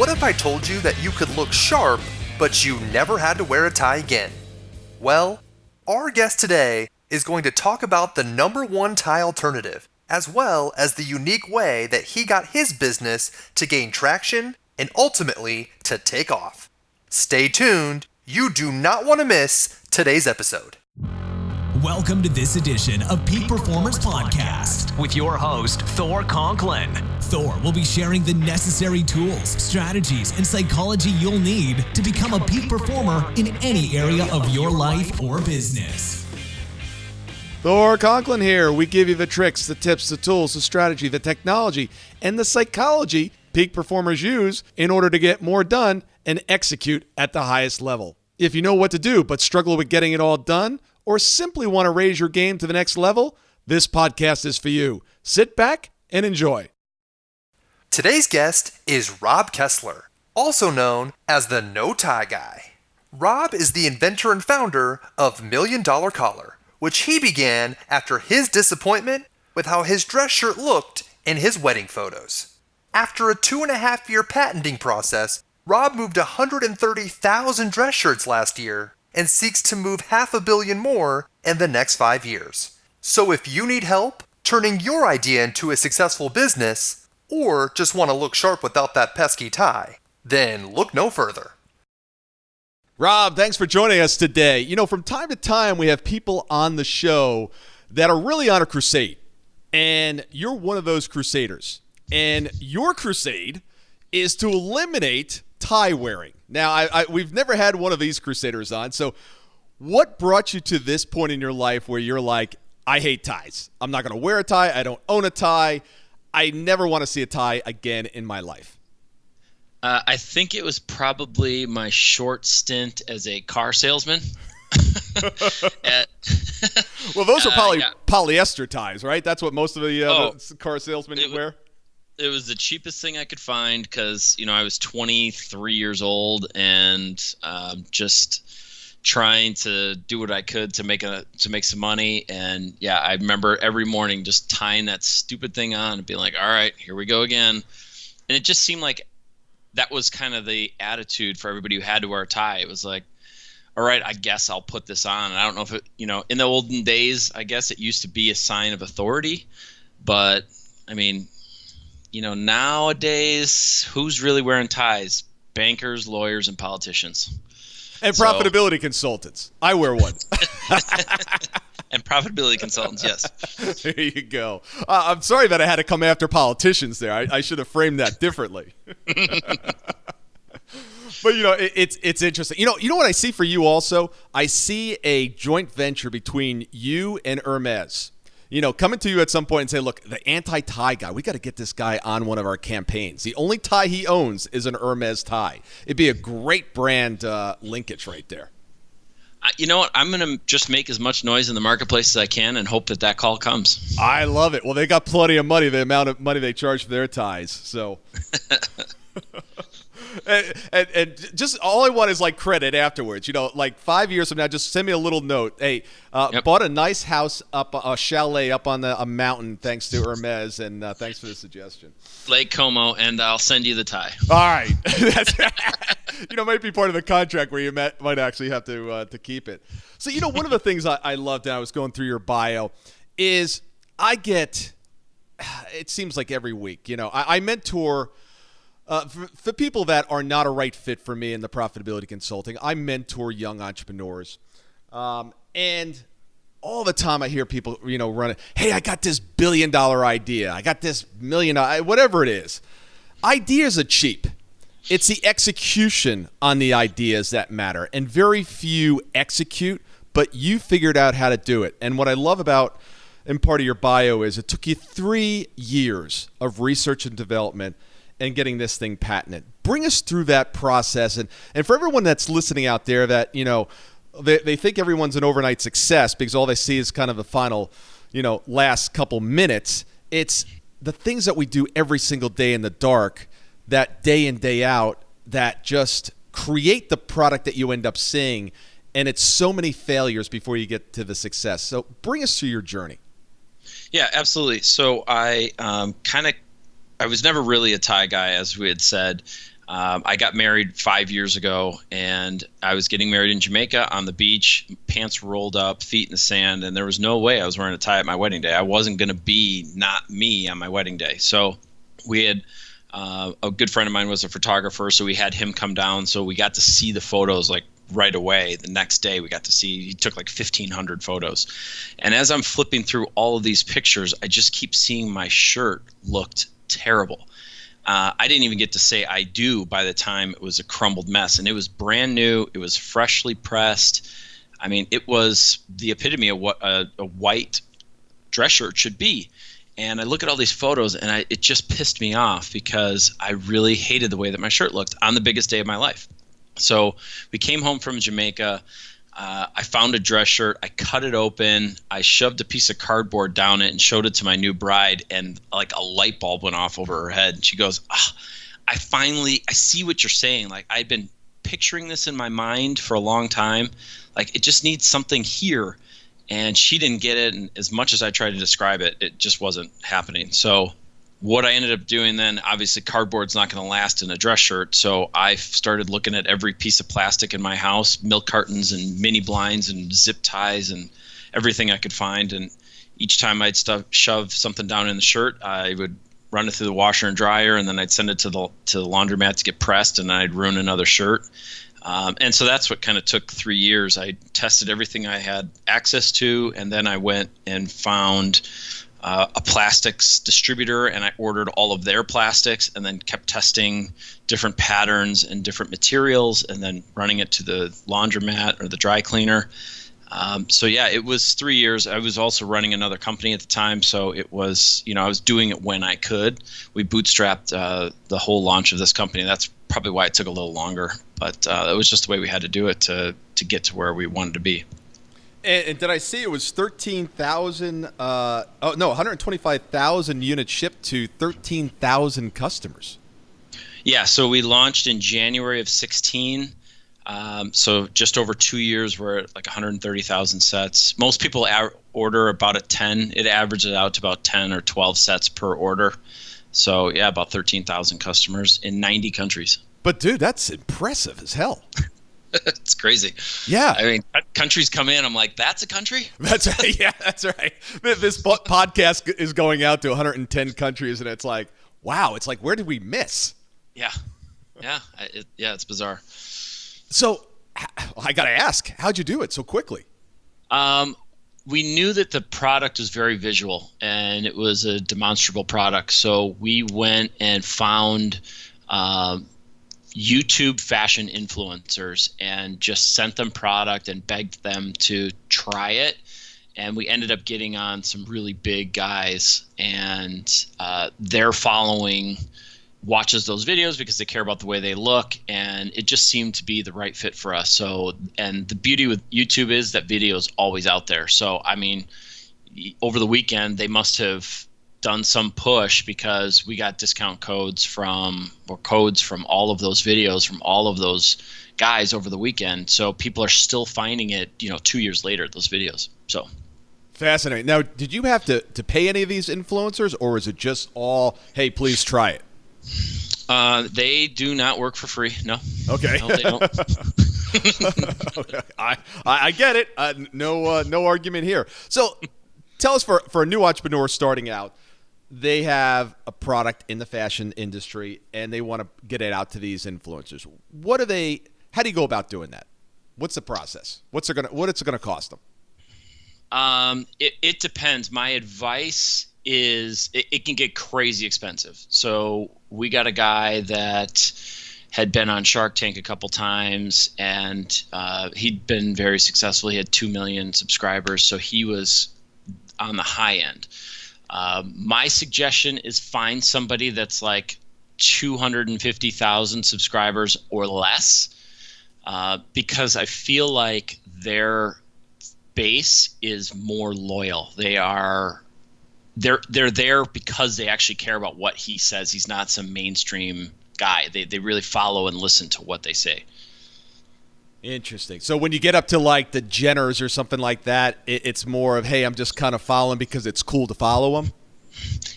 What if I told you that you could look sharp, but you never had to wear a tie again? Well, our guest today is going to talk about the #1 tie alternative, as well as the unique way that he got his business to gain traction and ultimately to take off. Stay tuned. You do not want to miss today's episode. Welcome to this edition of Peak Performers Podcast with your host, Thor Conklin. Thor will be sharing the necessary tools, strategies, and psychology you'll need to become a peak performer in any area of your life or business. Thor Conklin here. We give you the tricks, the tips, the tools, the strategy, the technology, and the psychology peak performers use in order to get more done and execute at the highest level. If you know what to do but struggle with getting it all done, or simply want to raise your game to the next level, this podcast is for you. Sit back and enjoy. Today's guest is Rob Kessler, also known as the No Tie Guy. Rob is the inventor and founder of $1 Million Collar, which he began after his disappointment with how his dress shirt looked in his wedding photos. After a 2.5-year patenting process, Rob moved 130,000 dress shirts last year and seeks to move 500 million more in the next 5 years. So if you need help turning your idea into a successful business, or just want to look sharp without that pesky tie, then look no further. Rob, thanks for joining us today. You know, from time to time, we have people on the show that are really on a crusade, and you're one of those crusaders. And your crusade is to eliminate tie wearing. Now, we've never had one of these crusaders on, so what brought you to this point in your life where you're like, I hate ties. I'm not going to wear a tie. I don't own a tie. I never want to see a tie again in my life. I think it was probably my short stint as a car salesman. Well, those are probably polyester ties, right? That's what most of the car salesmen wear. It was the cheapest thing I could find because, you know, I was 23 years old and just trying to do what I could to make some money. And yeah, I remember every morning just tying that stupid thing on and being like, all right, here we go again. And it just seemed like that was kind of the attitude for everybody who had to wear a tie. It was like, all right, I guess I'll put this on. And I don't know if it, you know, in the olden days, I guess it used to be a sign of authority, but I mean, you know, nowadays, who's really wearing ties? Bankers, lawyers, and politicians. And profitability consultants. I wear one. And profitability consultants, yes. There you go. I'm sorry that I had to come after politicians there. I should have framed that differently. But, you know, it's interesting. You know what I see for you also? I see a joint venture between you and Hermes. You know, coming to you at some point and say, look, the anti-tie guy, we got to get this guy on one of our campaigns. The only tie he owns is an Hermes tie. It'd be a great brand linkage right there. You know what? I'm going to just make as much noise in the marketplace as I can and hope that call comes. I love it. Well, they got plenty of money, the amount of money they charge for their ties. So... And just all I want is like credit afterwards. You know, like 5 years from now, just send me a little note. Hey, bought a nice house up, a chalet up on a mountain thanks to Hermes, and thanks for the suggestion. Lake Como, and I'll send you the tie. All right. That's, you know, might be part of the contract where you might actually have to keep it. So, you know, one of the things I loved when I was going through your bio is I get, it seems like every week, you know, I mentor. For people that are not a right fit for me in the profitability consulting, I mentor young entrepreneurs. And all the time I hear people, you know, running, hey, I got this $1 billion idea. I got this $1 million, whatever it is. Ideas are cheap. It's the execution on the ideas that matter. And very few execute, but you figured out how to do it. And what I love about, and part of your bio is it took you 3 years of research and development and getting this thing patented. Bring us through that process. And for everyone that's listening out there that, you know, they think everyone's an overnight success because all they see is kind of the final, you know, last couple minutes. It's the things that we do every single day in the dark, that day in, day out, that just create the product that you end up seeing. And it's so many failures before you get to the success. So bring us through your journey. Yeah, absolutely. So I was never really a tie guy, as we had said. I got married 5 years ago, and I was getting married in Jamaica on the beach, pants rolled up, feet in the sand, and there was no way I was wearing a tie at my wedding day. I wasn't going to be not me on my wedding day. So we had a good friend of mine was a photographer, so we had him come down. So we got to see the photos like right away. The next day we got to see, he took like 1,500 photos. And as I'm flipping through all of these pictures, I just keep seeing my shirt looked terrible. I didn't even get to say I do by the time it was a crumbled mess. And it was brand new. It was freshly pressed. I mean, it was the epitome of what a white dress shirt should be. And I look at all these photos, and it just pissed me off because I really hated the way that my shirt looked on the biggest day of my life. So we came home from Jamaica. I found a dress shirt. I cut it open. I shoved a piece of cardboard down it and showed it to my new bride, and like a light bulb went off over her head. And she goes, I see what you're saying. Like, I'd been picturing this in my mind for a long time. Like, it just needs something here. And she didn't get it. And as much as I tried to describe it, it just wasn't happening. So what I ended up doing then, obviously cardboard's not going to last in a dress shirt. So I started looking at every piece of plastic in my house, milk cartons and mini blinds and zip ties and everything I could find. And each time I'd shove something down in the shirt, I would run it through the washer and dryer, and then I'd send it to the laundromat to get pressed, and I'd ruin another shirt. And so that's what kind of took 3 years. I tested everything I had access to, and then I went and found a plastics distributor, and I ordered all of their plastics, and then kept testing different patterns and different materials, and then running it to the laundromat or the dry cleaner. So yeah, it was 3 years. I was also running another company at the time, so it was, I was doing it when I could. We bootstrapped the whole launch of this company. That's probably why it took a little longer, but it was just the way we had to do it to get to where we wanted to be. And did I see it was 125,000 units shipped to 13,000 customers? Yeah, so we launched in January of 16. So just over 2 years, we're at like 130,000 sets. Most people order about a 10. It averages out to about 10 or 12 sets per order. So yeah, about 13,000 customers in 90 countries. But dude, that's impressive as hell. It's crazy. Yeah. I mean, countries come in, I'm like, that's a country? That's right. Yeah, that's right. This podcast is going out to 110 countries, and it's like, wow, it's like, where did we miss? Yeah. Yeah. It's bizarre. So I got to ask, how'd you do it so quickly? We knew that the product was very visual and it was a demonstrable product. So we went and found YouTube fashion influencers and just sent them product and begged them to try it. And we ended up getting on some really big guys, and their following watches those videos because they care about the way they look, and it just seemed to be the right fit for us. So, and the beauty with YouTube is that video is always out there. So, I mean, over the weekend, they must have done some push because we got discount codes from all of those videos from all of those guys over the weekend. So people are still finding it, 2 years later, those videos. So fascinating. Now, did you have to pay any of these influencers, or is it just all, hey, please try it? They do not work for free. No. Okay. No, they don't. Okay. I get it. No argument here. So tell us, for a new entrepreneur starting out, they have a product in the fashion industry and they want to get it out to these influencers. How do you go about doing that? What's the process? What it's going to cost them? It depends. My advice is it can get crazy expensive. So we got a guy that had been on Shark Tank a couple times, and he'd been very successful. He had 2 million subscribers, so he was on the high end. My suggestion is find somebody that's like 250,000 subscribers or less, because I feel like their base is more loyal. They're there because they actually care about what he says. He's not some mainstream guy. They really follow and listen to what they say. Interesting. So when you get up to like the Jenners or something like that, it's more of, hey, I'm just kind of following because it's cool to follow them?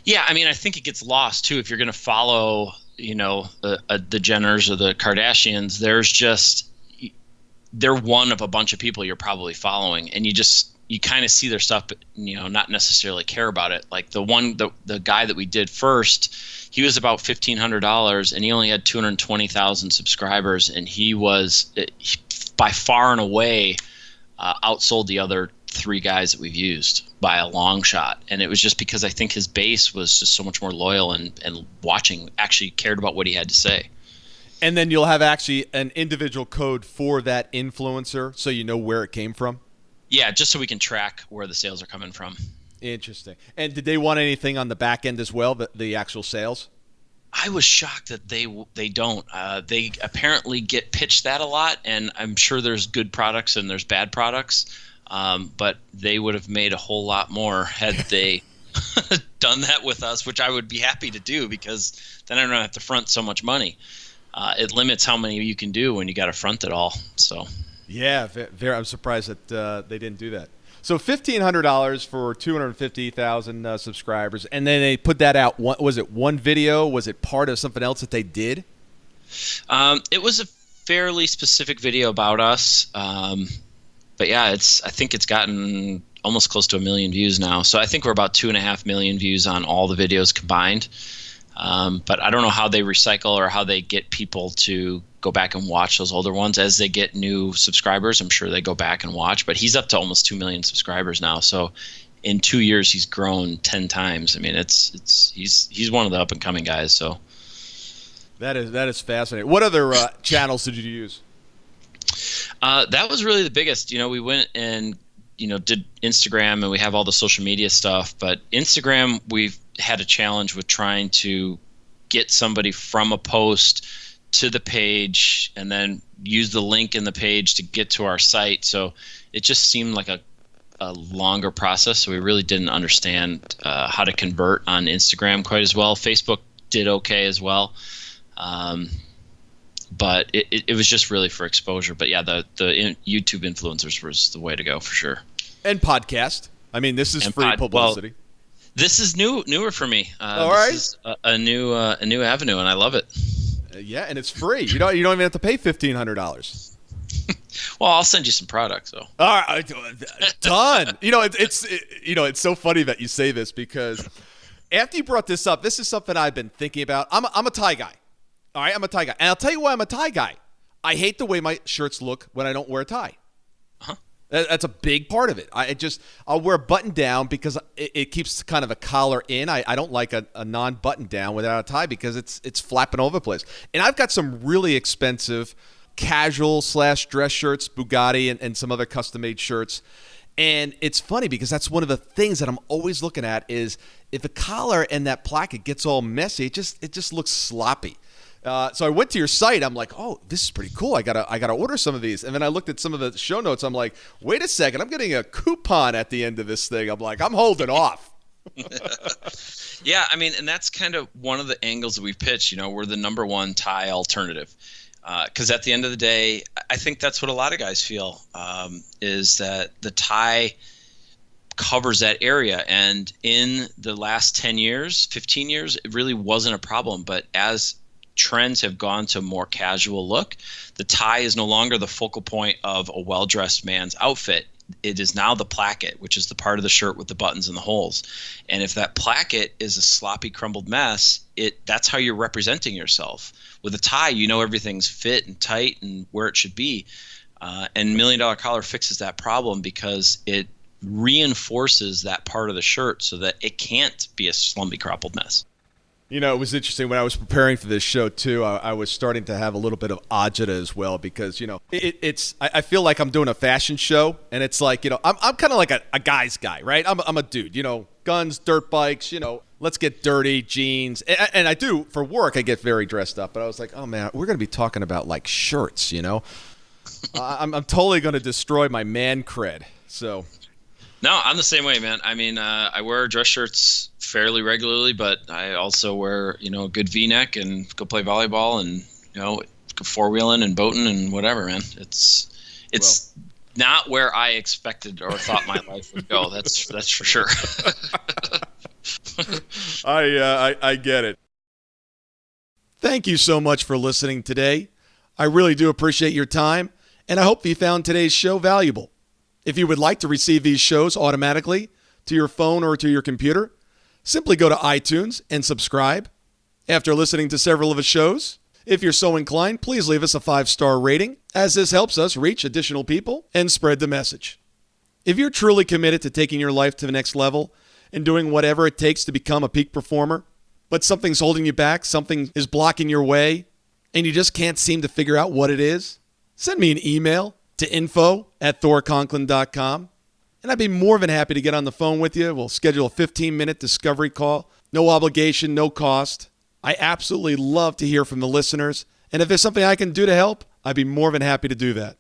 Yeah, I mean, I think it gets lost too if you're going to follow the Jenners or the Kardashians. They're one of a bunch of people you're probably following, and you kind of see their stuff, but not necessarily care about it. Like the guy that we did first, he was about $1,500, and he only had 220,000 subscribers, and he by far and away outsold the other 3 guys that we've used by a long shot. And it was just because I think his base was just so much more loyal and watching, actually cared about what he had to say. And then you'll have actually an individual code for that influencer, so you know where it came from? Yeah, just so we can track where the sales are coming from. Interesting. And did they want anything on the back end as well, the actual sales? I was shocked that they don't. They apparently get pitched that a lot, and I'm sure there's good products and there's bad products, but they would have made a whole lot more had they done that with us, which I would be happy to do, because then I don't have to front so much money. It limits how many you can do when you got to front it all. So. Yeah, I'm surprised that they didn't do that. So $1,500 for 250,000 subscribers, and then they put that out. Was it one video? Was it part of something else that they did? It was a fairly specific video about us, but yeah, I think it's gotten almost close to 1 million views now. So I think we're about 2.5 million views on all the videos combined. But I don't know how they recycle or how they get people to go back and watch those older ones. As they get new subscribers, I'm sure they go back and watch. But he's up to almost 2 million subscribers now. So in 2 years, he's grown 10 times. I mean, he's one of the up and coming guys. So that is fascinating. What other channels did you use? That was really the biggest. We went and did Instagram, and we have all the social media stuff. But Instagram, we've had a challenge with trying to get somebody from a post to the page and then use the link in the page to get to our site. So it just seemed like a longer process. So we really didn't understand how to convert on Instagram quite as well. Facebook did okay as well. But it was just really for exposure. But yeah, the YouTube influencers was the way to go for sure. And podcast. I mean, this is free publicity. Well, this is newer for me. All right. This is a new avenue, and I love it. Yeah, and it's free. You don't even have to pay $1,500. Well, I'll send you some products, though. All right, done. It's so funny that you say this, because after you brought this up, this is something I've been thinking about. I'm a tie guy. All right, I'm a tie guy, and I'll tell you why I'm a tie guy. I hate the way my shirts look when I don't wear a tie. Uh-huh. That's a big part of it. I'll wear a button down because it keeps kind of a collar in. I don't like a non-button down without a tie because it's flapping all over the place. And I've got some really expensive casual / dress shirts, Bugatti and some other custom-made shirts. And it's funny because that's one of the things that I'm always looking at is if the collar and that placket gets all messy, it just looks sloppy. So I went to your site. I'm like, oh, this is pretty cool. I gotta order some of these. And then I looked at some of the show notes. I'm like, wait a second. I'm getting a coupon at the end of this thing. I'm like, I'm holding off. Yeah, I mean, and that's kind of one of the angles that we've pitched. We're the number one tie alternative. Because at the end of the day, I think that's what a lot of guys feel, is that the tie covers that area. And in the last 10 years, 15 years, it really wasn't a problem. But as trends have gone to a more casual look, the tie is no longer the focal point of a well-dressed man's outfit. It is now the placket, which is the part of the shirt with the buttons and the holes. And if that placket is a sloppy, crumbled mess, that's how you're representing yourself. With a tie, everything's fit and tight and where it should be. And $1 Million Collar fixes that problem because it reinforces that part of the shirt so that it can't be a slumpy, crumpled mess. It was interesting when I was preparing for this show too. I was starting to have a little bit of agita as well because I feel like I'm doing a fashion show, and it's like I'm kind of like a guy's guy, right? I'm a dude, guns, dirt bikes, let's get dirty, jeans, and I do for work. I get very dressed up, but I was like, oh man, we're gonna be talking about like shirts, I'm totally gonna destroy my man cred. So. No, I'm the same way, man. I mean, I wear dress shirts fairly regularly, but I also wear, a good V-neck and go play volleyball and, go four-wheeling and boating and whatever, man. It's not where I expected or thought my life would go. That's for sure. I get it. Thank you so much for listening today. I really do appreciate your time, and I hope you found today's show valuable. If you would like to receive these shows automatically to your phone or to your computer, simply go to iTunes and subscribe. After listening to several of the shows, if you're so inclined, please leave us a 5-star rating, as this helps us reach additional people and spread the message. If you're truly committed to taking your life to the next level and doing whatever it takes to become a peak performer, but something's holding you back, something is blocking your way, and you just can't seem to figure out what it is, send me an email to info@thorconklin.com, and I'd be more than happy to get on the phone with you. We'll schedule a 15-minute discovery call. No obligation, no cost. I absolutely love to hear from the listeners, and if there's something I can do to help, I'd be more than happy to do that.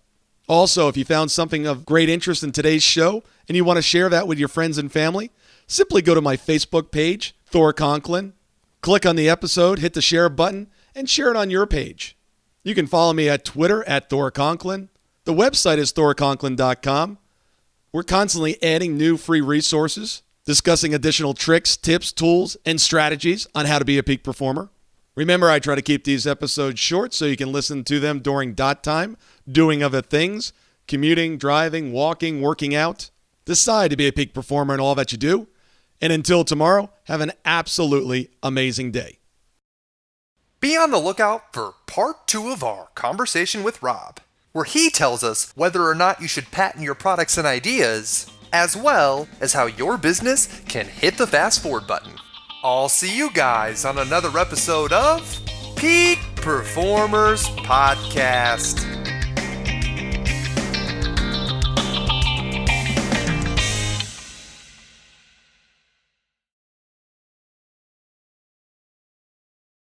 Also, if you found something of great interest in today's show and you want to share that with your friends and family, simply go to my Facebook page, Thor Conklin, click on the episode, hit the share button, and share it on your page. You can follow me at Twitter at Thor Conklin. The website is thorconklin.com. We're constantly adding new free resources, discussing additional tricks, tips, tools, and strategies on how to be a peak performer. Remember, I try to keep these episodes short so you can listen to them during dot time, doing other things, commuting, driving, walking, working out. Decide to be a peak performer in all that you do. And until tomorrow, have an absolutely amazing day. Be on the lookout for part 2 of our conversation with Rob, where he tells us whether or not you should patent your products and ideas, as well as how your business can hit the fast forward button. I'll see you guys on another episode of Peak Performers Podcast.